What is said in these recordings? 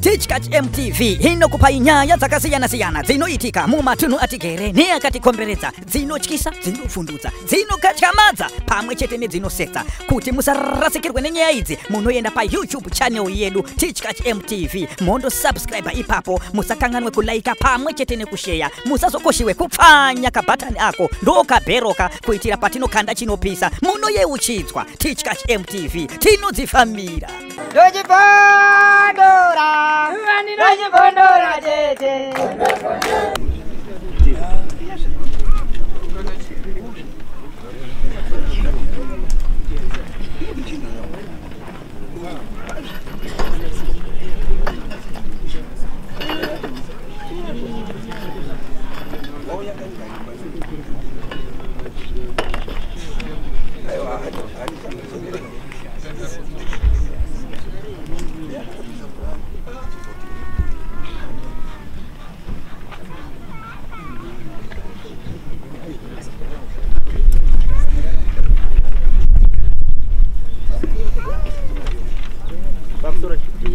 Teachkatch MTV inokupa inyaya dzakasiyana-siyana dzinoitika mumatunhu atigere neakatikomberedza, dzinotyisa, dzinofundudza, dzinokatyamadza pamwe chete nedzinosetsa. Kuti musarasikirwe nenyaya idzi, munoenda pa YouTube channel yedu Teachkatch MTV, mondo subscribe ipapo, musakanganwe kulaika pamwe chete nekushare, musazokoshiwe kupfanya kabhatani ako ndokabheroka kuitira patinokanda chinopisa munoyeuchidzwa. Teachkatch MTV tinodzifamira. Dojibondora tete.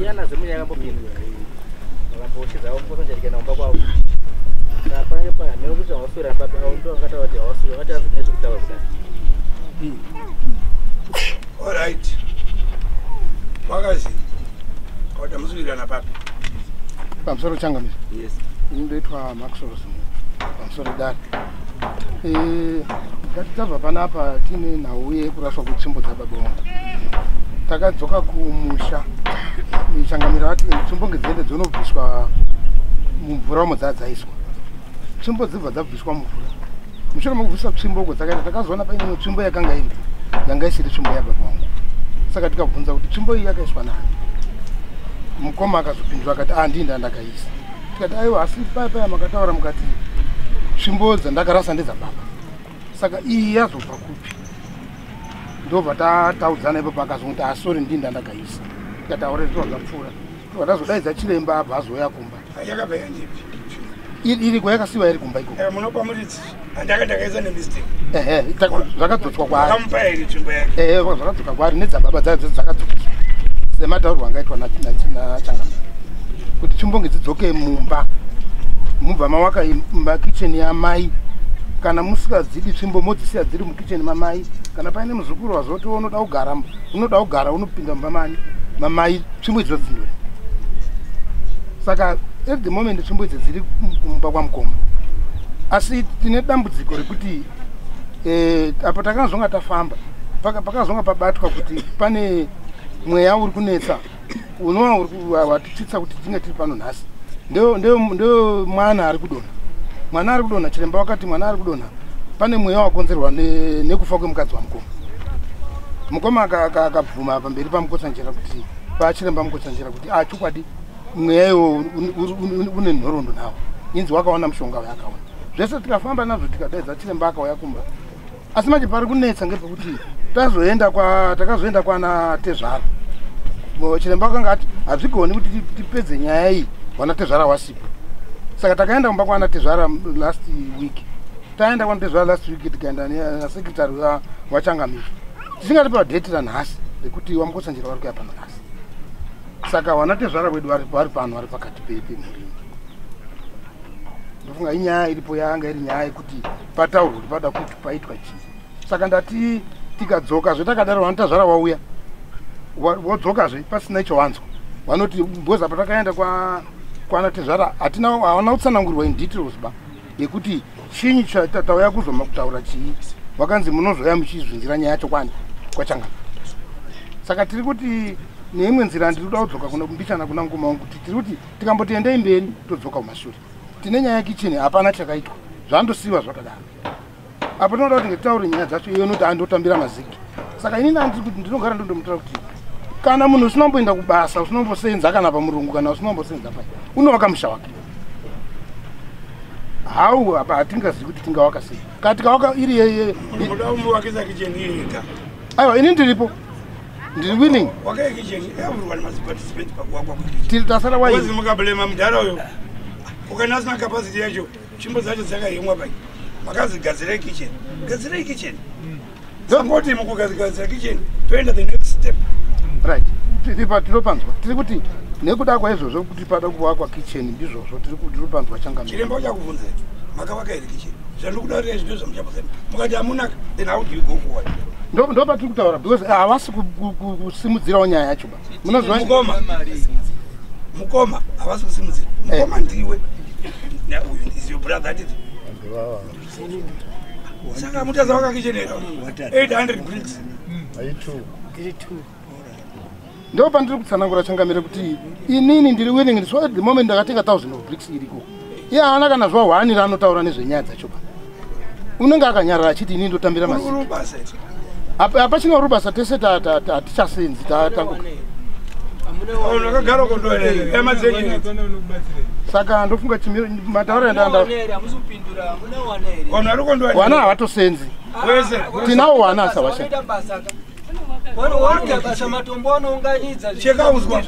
Yana semuanya kamu begini, orang posisi saya orang posisi jadi kena umpak aku. Apa yang apa? Nego bisa osur apa? Untuk kata wajah osur, kata ini sudah tahu. Alright. Makasih. Kau dah masuk di dalam apa? Pamsoro changa mi. Yes. Ini ndoitwa Maxwell Simu. Pamsoro dar. Gatava panapa tine nauye kuraswa kutsvimbo dzababongo. Takadzoka kumusha. Michangamira ati tsvimbo ngedzende dzinobviswa mumvura mudzadzaiswa. Tsvimbo dzibva dzabviswa mumvura. Mushure mokubvisa tsvimbo uko dzakaita takazoona paine tsvimbo yakanga iripo. Yanga isiri tsvimbo yababa vangu. Saka tikabvunza kuti tsvimbo iyi yakaiswa nani. Mukoma akazopindura akati ndini ndandakaisa. Tikati aiwa asi paya makataura mukati tsvimbo dzandakarasa ndedzababa. Saka iyi yazobva kupi? Ndobva tataudzana ipapo akazoti asori ndini ndandakaisa. Tikataura zvapfuura. Takazodaidza chiremba abva azoya kumba. Yakabva yandipi? Iri kwayakasiwa iri kumba iko. Munopa muridzi ndakakaisa nemistake. Zvakadzotswa kwaari. Akamupa iri tsvimbo yake. Zvakadzoka kwaari nedzababa dzadzo dzakadzotswa. Semataurwa angaitwa nachangama. Kuti tsvimbo ngedzidzoke mumba. Mubva mawaka makitcheni yamai. Kana musingadzidi tsvimbo modzisiya dziri mukitcheni mamai. Kana paine muzukuru wazoti unoda kugara unopinda mumba mamai tsvimbo idzi dzindori. Saka at the moment tsvimbo idzi dziri kumba kwamukoma. Asi tine dambudziko rekuti apa takazonga tafamba pakazonga pabatwa kuti pane mweya uri kunetsa unova watitsitsa kuti tinge tiri pano nhasi. Ndio mwana ari kudonha. Chiremba wakati mwana ari kudonha. Pane mweya wakonzerwa nekufa kwemukadzi wamukoma. Mukoma akabvuma pamberi pamukotsanjera kuti pachiremba mukotsanjera kuti chokwadi mweya iwo une nhoroondo nawo. Inzi wakaona mushonga wayakaona. Zvese tikafamba nazvo tikadaidza chiremba akauya kumba. Asi manje pari kunetsa ngepekuti takazoenda kwana Tezvara. Chiremba akanga ati hazvigoni kuti tipedze nyaya iyi wana Tezvara wasipo. Saka takaenda kumba kwana Tezvara last week. Taenda kwana Tezvara last week tikaenda nasekretari wachangamira. Tisingatipa date ranhasi rekuti wamukotsanjera vari kuya pano nhasi. Saka wana Tezvara wedu vari pano vari pakati pemhuri. Ndofunga inyaya iripo yanga iri nyaya yekuti pataurwa kuti pada kuti paitwa chii. Saka ndati tikadzoka zvetakadaro wana Tezvara wauya. Wodzokazve pasina icho wanzwa. Wanoti mboza patakaenda kwana Tezvara hawana utsanangurwa in details ba yekuti chinyi tauya kuzoma kutaura chii. Wakanzi munozoya muchizvinzira nyaya yacho kwachanga. Saka tiri kuti neimwe nzira ndiri kuda kudzoka kuna kumbishana kuna mukoma wangu kuti tiri kuti tikambotiendei mberi todzoka kumashure. Tine nyaya yekicheni hapana chakaitwa. Zvandosiwa zvakadaro. Apo tinoda kuti ngetaure nyaya dzacho iyo noti andotambira maziki. Saka inini andiri kuti ndinogara ndotomutaura kuti kana munhu usinomboenda kubasa usinombosenza kana pamurungu kana usinombosenza pai unovaka musha wake. Hau apa hatingazivi kuti tingawaka sei. Kana tikawaka iri yeye Unoda umuvakisa kicheni yega. Aiwa ini ndiripo. Ndiri willing. Wakae kicheni everyone must participate pakuwakwa. Tiri tasara wai. Wezi mukablema mudhara uyo. Ukanasina capacity yacho chimbo dzacho dzakayemwa pai. Makazigadzira kitchen. Gadzira kitchen. Support him kugadzira kitchen. To enter the next step. Right. tinopanzwa tiri kuti nekuda kwaizvozvo kuti pada kuvakwa kitchen ndizvozvo tiri panzwa changamire. Chiremba uchakuvunza iti makavaka here kitchen zvandikuda kuti zvino zvamuchapasema mukati hamunaka then how do you go forward? Ndo patiri kutaura because havasi kusimudzirawo nyaya yacho ba. Mukoma havasi kusimudzira. Mukoma ndiwe. Uyu is your brother did. Saka mutaza waka kitchen here 800 bricks. Ndo pandiri kutsanangura changamire kuti inini ndiri willing so at the moment ndakatenga 1000 of bricks iriko. Iye haana kana zvawo hwaanira anotaura nezvenyaya dzacho ba. Unenge akanyarara achiti inini ndotambira masi. Hapachina rubasa tese hatichasenzi unakagara kondoere emazenyi saka ndofunga matauro endanda wana havatosenzi tinawo wana asavasha chekauzwa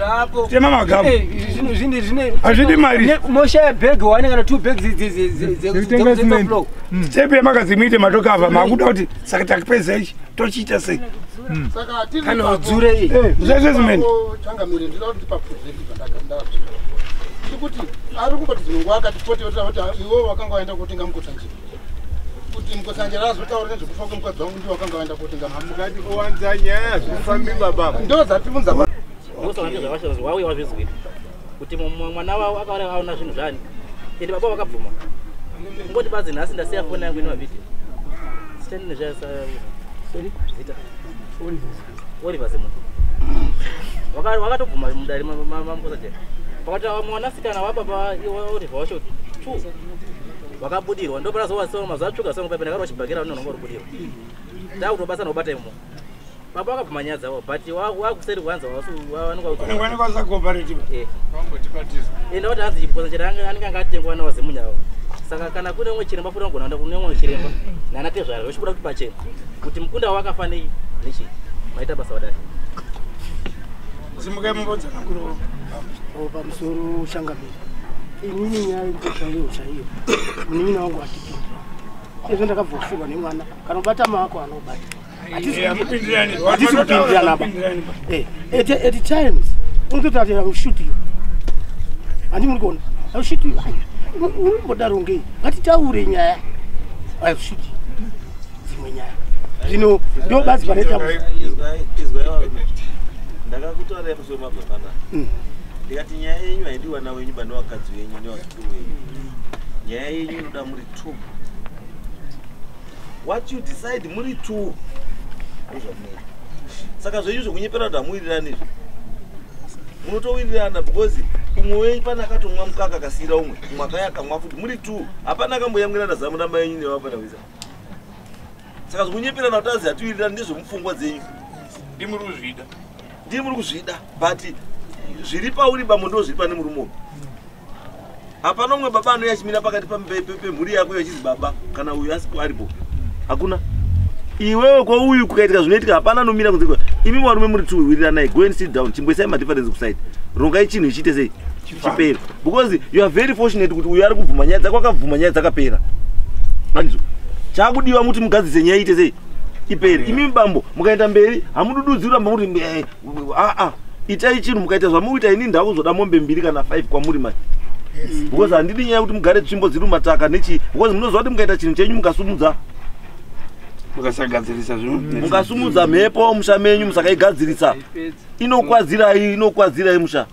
tema magamu hazvidi mari moshaya bhegi wane kana 2 bhegi stepe yemakazimite matokava makuda kuti saka takipedza ichi tochiita sei kana udzure zvese zimene changamire ndinoda kuti paproject kuti ari kungoti zvinhu akatipote kuti iwo wakanga waenda kotenga mukotsanjira kuti mukotsanjira azotaura nezvekufa kwemukadzi wangu ndiwo wakanga waenda kotenga mukati kuwanza nyaya zvifambi baba ndo dzatibvunza wauya wazvizwira kuti mwana wavo akauya aona zvinhu zvani ende baba vakabvuma ngoti badzi nhasi ndasiya foni yangu ine mavhidhiyo sitani nezvazita Oliver Zemuntu wakatobvuma mudari mamukosajera pakati mwanasikana wababa Oliver wacho 2 wakabudirwa ndoparazowasewo mazuva atsvuka songo paipe ndakati wachibhakira unononga rubudirwa ndakutobasa nobata imo baba wakabvuma nyaya dzavo but wakuseri kuwanza enda kuti hanzi chikosajera anenge anga atengwa nawazemunyawo saka kana kune umwe chiremba futi angona kune umwe chiremba nanatezvara vachikuda kuti pachena kuti mukunda wakafanei nechi maita basa wadai simukai mumbodzana kuro pamusoro changamire inini nyaya ikutsvayo chaiyo munini wangu atipindira izvo ndakabva kufikwa nemwana kana ubata maako anobata hatisipindirana ba at times unototi ati aushut you handi muri kuona aushut you unombodaro ngei ngatitaure nyaya aushut you dzimwe nyaya zvino ndo bazi panetaizwa ndakakutaura pamusoro mabvafana ndikati nyaya yenyu haidiwa nawenyu bane wakadzi wenyu newakuru wenyu nyaya yenyu inoda muri 2 what you decide muri 2 saka zvenyu zvekunyepera kuti hamuwirirani munotowirirana because umwe wenyu pane akatomwa mukaka akasiyira umwe akayaka futi muri 2 hapana akamboyamwirana zamuramba yenyu nevapana kuisa saka zvekunyeperana kuti azi hatiwirirani ndezvemupfungwa dzenyu ndimuri kuzvida but zviri pauri bambo ndo zviri pane murume hapana umwe baba anouya achimira pakati pemhuri yako yachizi baba kana uyu asi aripo hakuna iwewe kwauyu kukaitika zvinoitika hapana anomira kunze imi varume muri 2 wiriranai go and sit down chimboisai madifference kuside rongai chinhu ichiite sei chipera because you are very fortunate kuti uyu ari kubvuma nyaya dzako akabvuma nyaya dzakapera andizvo chakudiwa muti mugadzise nyaya ite sei ipere imi bambo mukaenda mberi hamudududzi kuramba muri itai chinhu mukaita zvamuita ini ndakuzoda mombe 2 kana 5 kwamuri mai because handidi nyaya kuti mugare tsvimbo dziri mumataka nechi because munoziva kuti mukaita chinhu chenyu mukasumudza mukasumudza mhepo musha menyu musakaigadzirisa inokwadzirai musha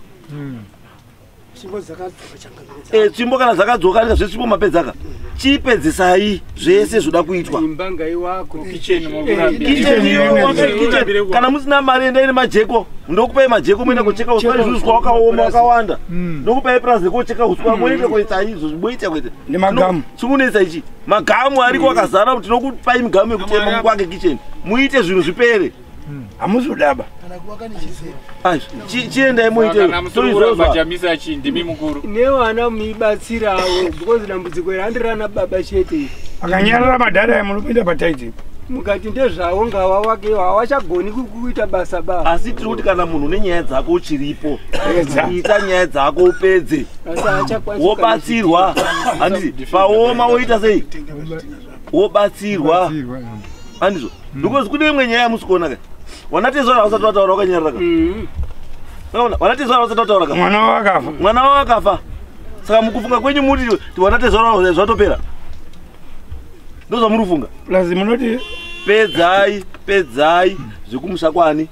tsvimbo kana dzakadzoka nika zvetsvimbo mapedzaka chipedzisai zvese zvoda kuitwa kana musina mari endai nemajeko ndokupai majeko muenda kocheka uswa izvuzwa wakaoma wakawanda ndokupai prazi kocheka uswa muende koita izvo zviboita kwete nemagamu chikunetsa ichi magamu ariko akazara kuti tinokupai migamu yekutema mukwake kitchen muite zvinhu zvipere hamuzodaba chiendai muite soizvozvamisa chi ndimi mukuru nevana muibatsirawo because dambudziko randirana baba chete akanyarara madhara yamunopinda pataiti mukati ndezvavo ngava wake hawachagoni kuita basa ba asi tiri kuti kana munhu nenyaya dzako uchiripo ita nyaya dzako upedze wobatsirwa handiti paoma woita sei wobatsirwa handizvo because kune imwe nyaya yamusikuona kai wanatezora usati wataura wakanyarara ka Unaona? Wanatezora wasatotaura ka. Mwana wakafa. Mwana wakafa. Saka mukufunga kwenyu muri wanatezora zvatopera. Ndoza murufunga. Lazima munoti Pedzai zvekumusakwani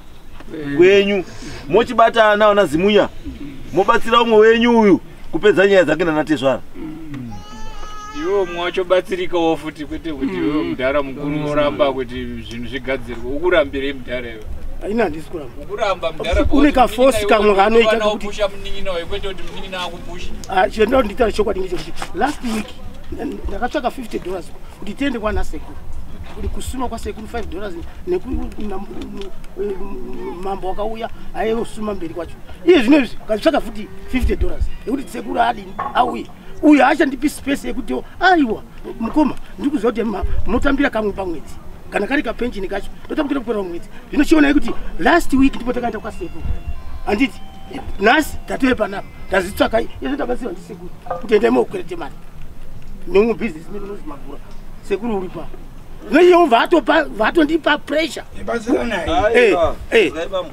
kwenyu mochibatana ona zimunya mobatsira umwe wenyu uyu kupedza nyaya dzake nanatezvara. Iwo mwachobatsirikawo futi kwete kuti iwe mudhara mukuru oramba kuti zvinhu zvigadzirwe. Ukurambire mudhara iwe. Haina handisi kuramba. Ukuramba mudhara Une kafosi kamwe kaanoita kuti kupusha munin'ina wawe kwete kuti munin'ina akupusha. chinoda nditaura chokwadi ngechekuti last week ndakatsvaka $50 kuti tiende kwana sekuru kuti kusuma kwa sekuru $5 mambo wakauya aiyosuma mberi kwacho iye zvinezvi katsvaka futi $50 ekuti sekuru adini auye uyu haachandipi space yekuti aiwa mukoma ndiri kuziva kuti munotambira kamwe pamwedzi kana kari kapenjini kacho ndotambira kupera pamwedzi zvinochionai kuti last week ndipo takaenda kwasekuru handiti nhasi tatove panapa tazitsvakai izvo tabatsirwa ndisekuru kuti endai moukwerete mari nemumwe bhizinesi menonozi magura sekuru uri pa zvinoiyewo vatondipa pressure ibatsira naye. Bambo.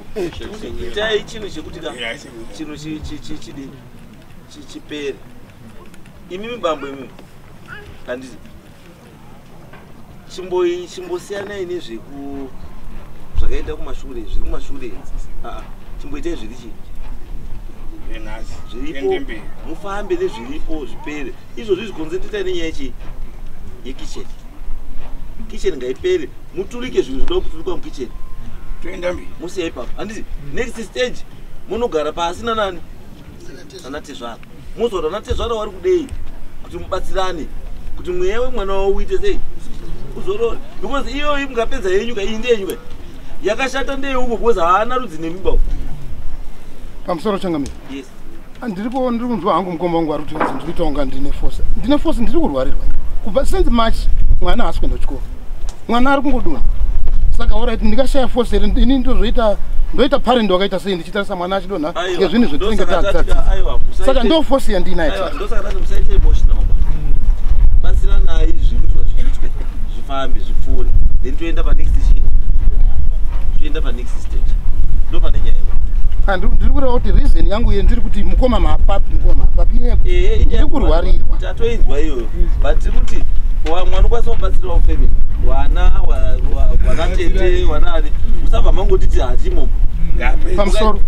Itai chinhu chekuti ka chinhu chipere. Imimi bambo imimi. Handiti. Chimbosiyanai nezveku zvakaenda kumashure, zviri kumashure. Chimboitai zviri chii. Zviripo mufambe nezviripo zvipere. Izvozvi zvikonzertai nenyaya chii yekitcheni. Kitchen ngaipere muturike zvinhu zvinoda kuturikwa mukitchen. Toenda mberi. Musiyai ipapo. Handiti next stage munogara pasi nanani? Anatezvara. Muzoti anatezvara wari kudei kuti mubatsirane kuti mweya wemwana wawo uite sei uzorore because iyoyi mungapedza yenyuka iyi ndeyenyuka yakashata ndeyeuko because haana rudzi nemimba. Pamusoro changamira. Yes. Ndiri kunzwa hangu mukoma wangu ari kuti ndinoita kunga ndine force ndiri kurwarirwa kubva since March mwana haasi kuenda kuchikoro mwana ari kungoduna saka alright ndikashaya force here ini ndoita parent wakaita sei ndichitarisa mwana achidonha ngezvinhu zvetinenge tadzidzisa saka ndo force yandinayo ndosaka ndati musaite emotional batsira naye zvikuitwa zviitwe zvifambe zvipfuure then toenda panext stage ndo pane nyaya ndiri kureva kuti reason yangu ye ndiri kuti mukoma mapapi ndiri kurwarirwa tatoinzwa iyoyo but tiri kuti mwana ukwanisa kubatsirawo family wanatete wanani musabva mangotiti hatimo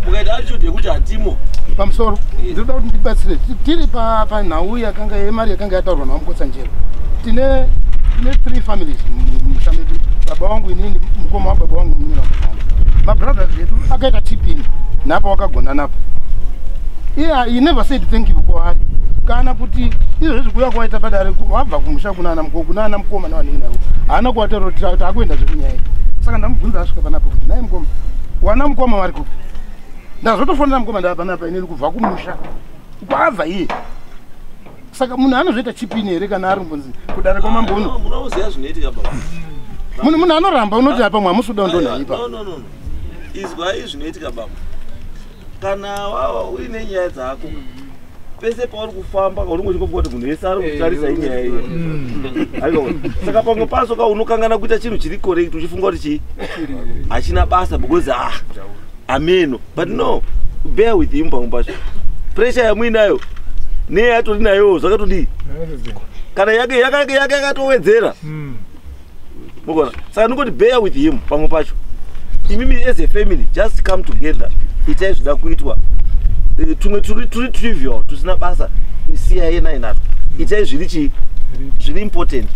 mukaita attitude yekuti hatimo pamusoro ndinoda kuti ndibatsire tiri panhau yakanga yemari yakanga yataurwa namukotsanjero tine 3 families mushamedu baba wangu inini mukoma wababa wangu munini wababa wangu mabrothers edu akaita tipini napo wakagona napo he never said thank you kwaari kana kuti izvozvi kuuya kwaita padare wabva kumusha kunana mukoma navanini navo haana kuvatara kuti akuenda zvekunyaya saka ndamubvunza asvika panapo kuti naye mukoma wana mukoma vari kupi ndazotofonera mukoma ndava panapa inini kubva kumusha kwabva iye saka munhu anozoita chipini here kana ari mbunzi kudare kwamambono munoziva zvinoitika baba munhu anoramba unoti apa mwamusuda ndonhaipa izwai zvinoitika baba kana wawa uine nyaya dzako pese pauri kufamba kaunongochikopa kuti munhu wese ari kutarisa inyaya iyo saka pamwe paso kaunokangana kuita chinhu chiri correct uchifunga kuti chii hachina basa because ameno but no bear with him pamwe pacho pressure yamuinayo neyatori nayo zvakatodii kana yake yakatowedzera mukona saka ndingoti bear with him pamwe pacho imimi as a family just come together itai zvida kuitwa tumwe turi trivial tusina basa isiyai naye natwo itai zviri important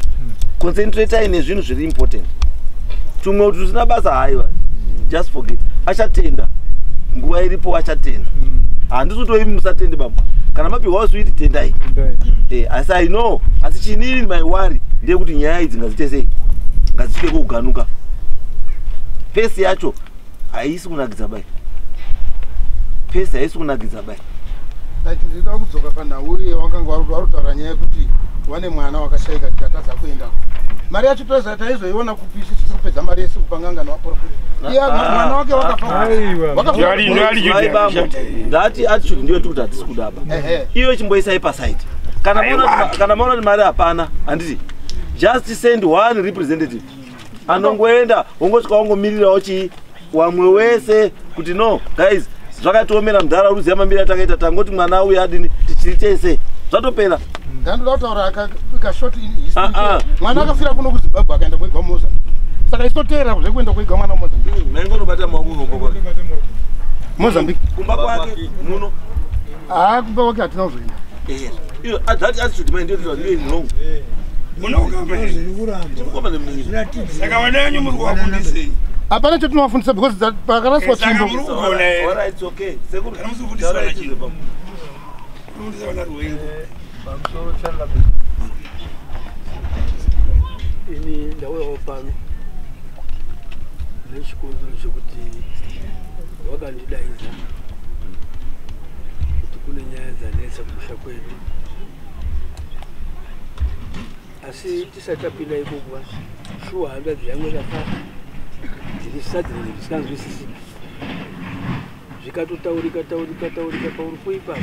concentratai nezvinhu zviri important tumwe tusina basa haiwa just forget achatenda nguva iripo achatenda handisutoi musatende baba kana mapiwa suiti tendai asi I know asi chinini my worry ndeyekuti nyaya idzi ngaziite sei ngazisvike kuganuka pesi yacho haisi kunakidza bai pesi haisi kunakidza bai ndida kudzoka panhau uye wakanga vari kutaura nyaya yekuti wane mwana wakashayika tikatadza kuenda mari yacho taizoiona kupishi tisiri kupedza mari yese kupanganga nawaprofita mwana wake ndati attitude ndiyo tikuti hatisi kudaba iyo chimboisai pasaiti kana maona kuti mari hapana handiti just send one representative anongoenda wongosvika wangomirirawo chii wamwe wese kuti no guys zvakatiomera mudhara uruziva mambiri atakaita tangoti mwana uyu adini tichiri tese zvatopera. Ndandoda kutaura kashoti mwana akafira kuno kuZimbabwe akaenda kuigwa Mozambique. Saka isoteera zvekuenda kuigwa mwana Mozambique. Naingonobata maoko kumba kwake. Mozambique. Kumba kwake muno. Kumba kwake hatina kuzoenda. Iyo that attitude man ndio wrong. Saka wanenyu muri kuwafundisei. Hapana chatinowafundisa because pakaraswa tsvimbo. Alright, it's okay. Sekuru Kamusufundisa na chiro. Fundisa wana ruwengo. Pamusoro chala. Ini ndauyawo pano nechikonzero chekuti wakandidaidza kuti kune nyaya dzanetsa kumusha kwedu, asi tisati tapinda ikokwa shuwa hanga dziyamwe kafa dziri sadhiri zvisinganzwisisiki zvikatotaurika pauri kuipapo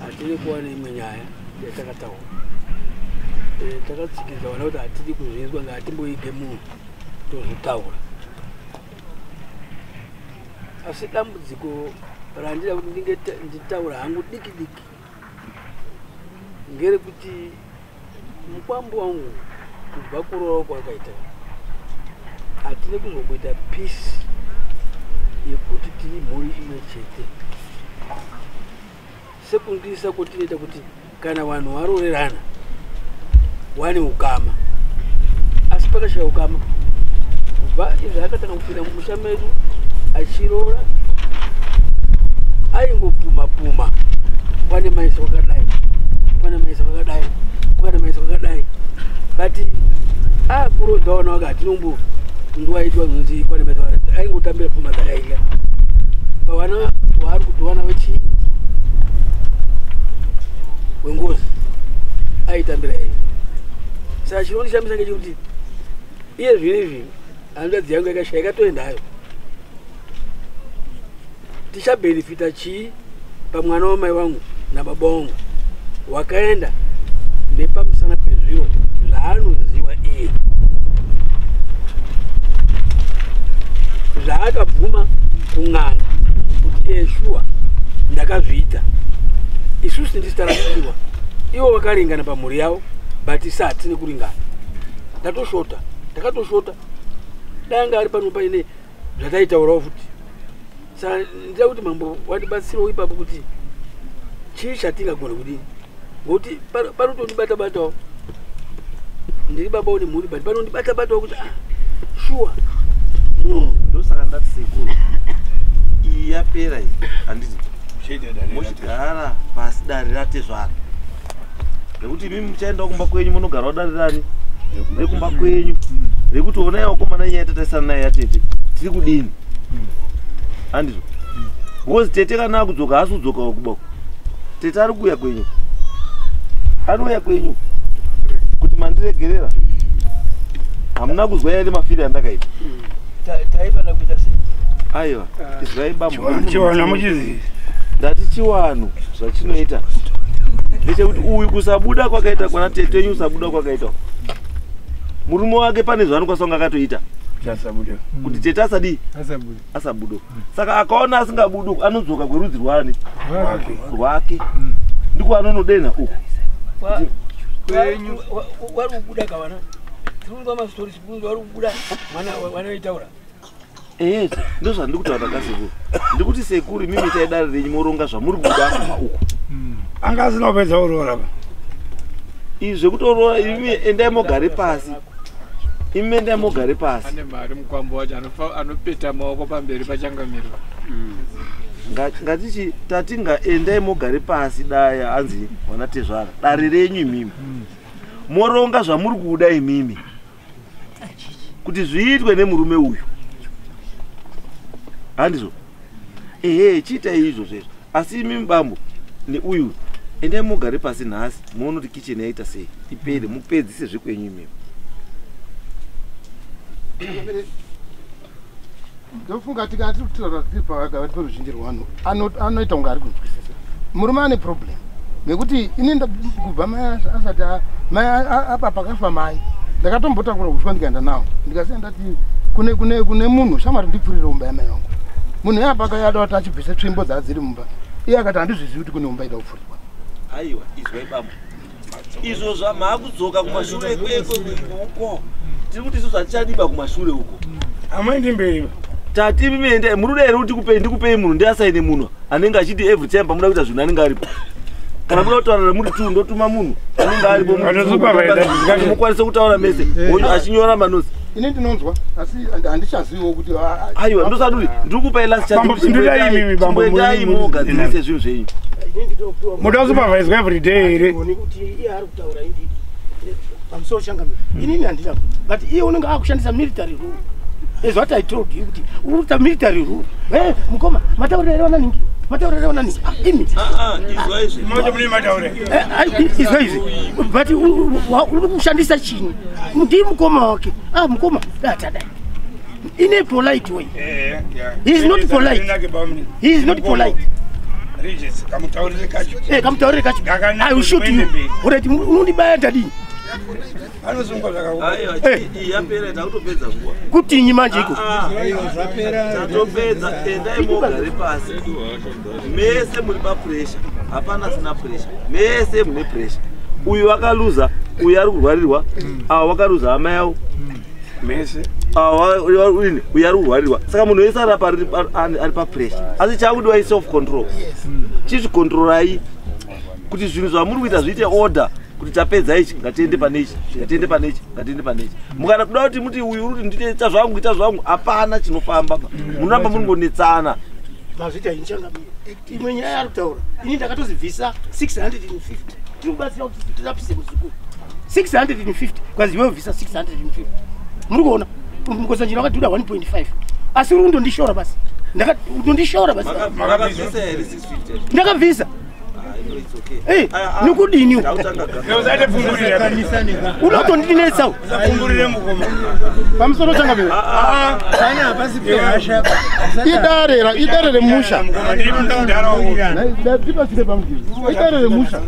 hatiri kuwana imwe nyaya yatakataura. Takatsikidza wana kuti hatidi kuzvinzwa ngatimboige munhu tozotaura. Asi dambudziko randida kuti nditaura hangu diki diki ngerekuti mukwambo wangu kubva kuroora kwakaita hatidi kuzomboita peace yekuti tiri mhuri imwe chete sekundisa kutinoita kuti kana vanhu varorerana wane ukama, asi pakashaya ukama kubva izvi akatanga kupinda mumusha medu achirora aingopuma kwane maisa wakadai kati akurodzaona waka tinombo nguva itwa zunzi kwane maisa wakadai aingotambira pfuma dzakaiga pavana waari kuti wana wechi wengozi aitambira ei. Saka chinondishamisa ngechekuti iye zvinezvi hanzvadzi yangu yakashaya ikatoendayo tichabhenefita chii pamwana wamai wangu nababa wangu wakaenda nepamusana pezviro zvaanoziva iye zvaakabvuma kung'anga kuti iye shuwa ndakazviita isusu ndisitarasiwa ivo vakarengana pamhuri yavo but isati nekuringana takatoshota danga ari pano paine zvataitaurawo futi. Saka ndida kuti mambo watibatsirawo ipapo kuti chii chatingagona kudini ngokuti panotondibata-batawo ndiri baba une mhuri but panondibata-batawo kuti shuwa ndosaka ndati sekuru iyi yapera iyi handiti muchigara pasi dare ratezvara rekuti mimi muchaenda kumba kwenyu munogara dare rani rekumba kwenyu rekuti onai wakomana nyaya yatatarisana naye yatete tiri kudini handizvo because tete kana akudzoka asi kudzokawo kubako tete ari kuuya kwenyu anouya kwenyu kuti mandiregerera hamuna kuzwa ere mafiri andakaita taifana kuita sei aiwa izwai bambo chiwana muchizivi ndati chiwano zvachinoita ndechekuti uyu kusabuda kwakaita kwana tete wenyu kusabuda kwakaita murume wake pane zvaanokwanisa kunge akatoita kuti tete asabudo saka akaona asingabudu anodzoka kwerudzi rwani rwake ndiko anonodenha uku wari kubuda kawana tirunzwa mastori sipunzi wari kubuda mwana aitaura ndozvandiri kutaura kasekuru ndikuti sekuru mimi itai dare renyu moronga zvamuri kuda kuma uku anga asina kupedza kuroora izvi zvekutorora imi endai mogare pasi imi endai mogare pasi ane mari mukwambo wacho anopeta maoko pamberi pachangamirwa ngatichi tatinga endai mogare pasi daya anzi wana tezvara dare renyu imimi moronga zvamuri kuda imimi kuti zviitwe nemurume uyu handizvo chiitai izvo zvezvo asi imimi bambo neuyu endai mogare pasi nhasi muone kuti kicheni yaita sei ipere mupedzise zvekwenyu imimi ndofunga tikati kutaura tiri pakati peruzhinji rwanu anoita kunge ari kunzwisisa murume ane problem nekuti inenda kubva mai apa pakafa mai ndakatombotakura uswa ndikaenda nawo ndikasiya ndati kune munhu shamwari ndipfurire umba yamai vangu munhu yapaka yada kuti achibvise tsvimbo dzadziri mumba iye akati handizvizivi kuti kune umba ida kupfurirwa. Aiwa, izwai baba. Izvo zvamhakudzoka kumashure kweko. Tiri kuti isusu hatichadiba kumashure uko. Amaindi mberi. Tati mimende muri dero kuti ndikupei munhu ndiasaine munhu anenge achiti every time pamuda kuita zvinhu anenge aripo. Kana muda kutaura muri tu ndotuma munhu anenge aripo mukwanise kutaura mese uyu achinyora manosi. Ine ndinonzwa asi handichaziviwo kuti aiwa ndosaduri ndiri kupai last chance ndai mogadzirisa zvinhu zvenyu. Muda kusupervise every day here. Kuti iye ari kutaura indi pamusoro changamiro. Inini handina but iye unenge akushandisa military rule. Is what I told you. Uruta military rule. Mukoma, mataurere wananingi. Mataurere wananingi. Imi. Izwaizi. Moja muni mataurere. Izwaizi. But ushandisa chini. Ndi mukoma wake. Mukoma. Dada. In a polite way. He is not polite. He is not polite. Regis, kamutaurere kacho. Kamutaurere kacho. I will shoot you. Already unondibaya dadini. Kuti nyimanje iko tatopedza endai mogare pasi mese muri papressure hapana sina pressure mese mune pressure uyu wakaluza uyu ari kurwarirwa ava wakaluza hama yavo mese uyu ari kurwarirwa saka munhu wese ari papressure asi chakudiwa self control chizvikontrorai kuti zvinhu zvamuri kuita zviite order kuti tapedza ichi ngatiende pane ichi ngatiende pane ichi ngatiende pane ichi mukana kuda kuti muti uyu uri ndinoita zvangu hapana chinofamba munoramba muringonetsana mazvita inchangamira imwe nyaya ari kutaura ini ndakatozivhisa 650 tinobatsira kuti tirapise muzukuru 650 kwazi iwe vhisa 650 muri kuona mukosanjira wakadhuda 1.5 asi uri kundondishora basi ndondishora basi ndakabvisa nokudini unotondinetsa pamusoro changamira idare remusha idare remusha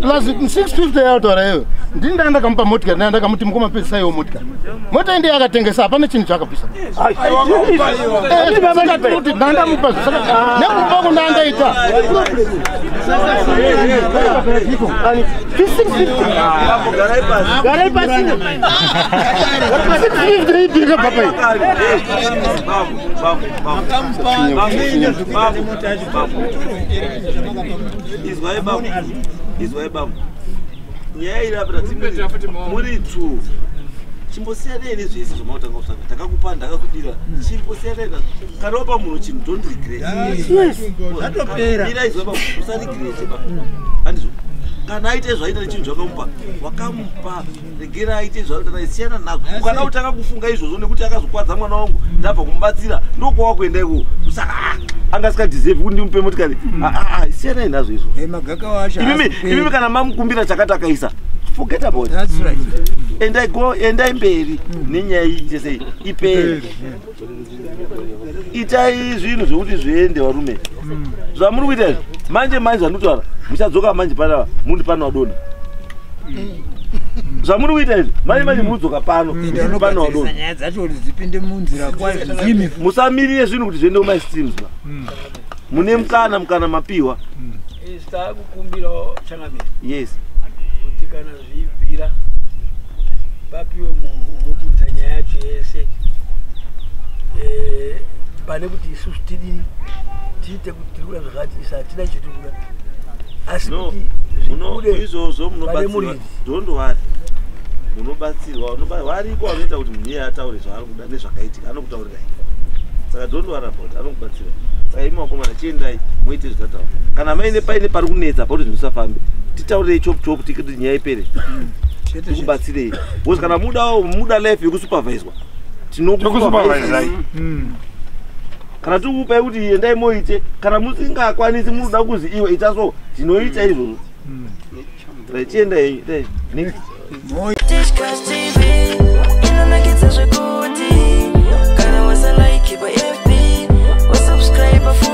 plus 650 yautaura iwe ndini ndandakamupa motikari ndandakamuti mukoma pesaiwo motikari mota indi yakatengesa hapana chinhu chakabvisa ndandamupa nekupa kundandaita garai pasi izwai babu nyaya irapira muri tu chimbosiyanei nezvese zvamautanga kusaka takakupa ndakakudira chimbosiyanei nazvo kana wapa munhu chinhu don't regret ira izwa babu usaregrete ba handizvo kana aite zvaita nechinhu zvakamupa wakamupa regera aite zvaita siyana nazvo ukada kutanga kufunga izvozvo nekuti akazokwadza mwana wangu ndabva kumubatsira ndokwawakuenda iko saka angasingadeserve kuti ndimupe motikari siyanai nazvo izvo imimi kana mamukumbira chakati akaisa forget about it endai mberi nenyaya iyi chesei iperi itai zvinhu zvokuti zviende varume zvamuri kuita izvo manje zvandinotaura muchadzoka manje panava muri pano wadona zvamuri kuita izvo manje muridzoka pano pano wadona musamirire zvinhu kuti zviende kumastreams mune mukana mapiwa takukumbirawo changamira yes kuti kana zvibvira papiwe munhu unoburitsa nyaya yacho yese pane kuti isusu tidini tiite kuti tirikuda zvakati isa hatina chitirikuda asi kuti zvibude izvozvo munobatsirwa ndondowari munobatsirwa variko vanoita kuti munhu iye ataure zvaari kuda nezvakaitika anokutaurirai saka ndondowari about anokubatsira saka imi vakomana chiendai muite zvitataura kana maine paine pari kunetsa pauti zvinosafambe titaurei chopu tikiti nyaya ipere tikubatsirei bcause kana muda life yekusuperviswa tinokusupervisai kana tikupai kuti endai moite kana musingakwanisi munoda kuzi iwe ita so tinoita izvozvo chiendai next Kana wasa like ba FB, wa subscribe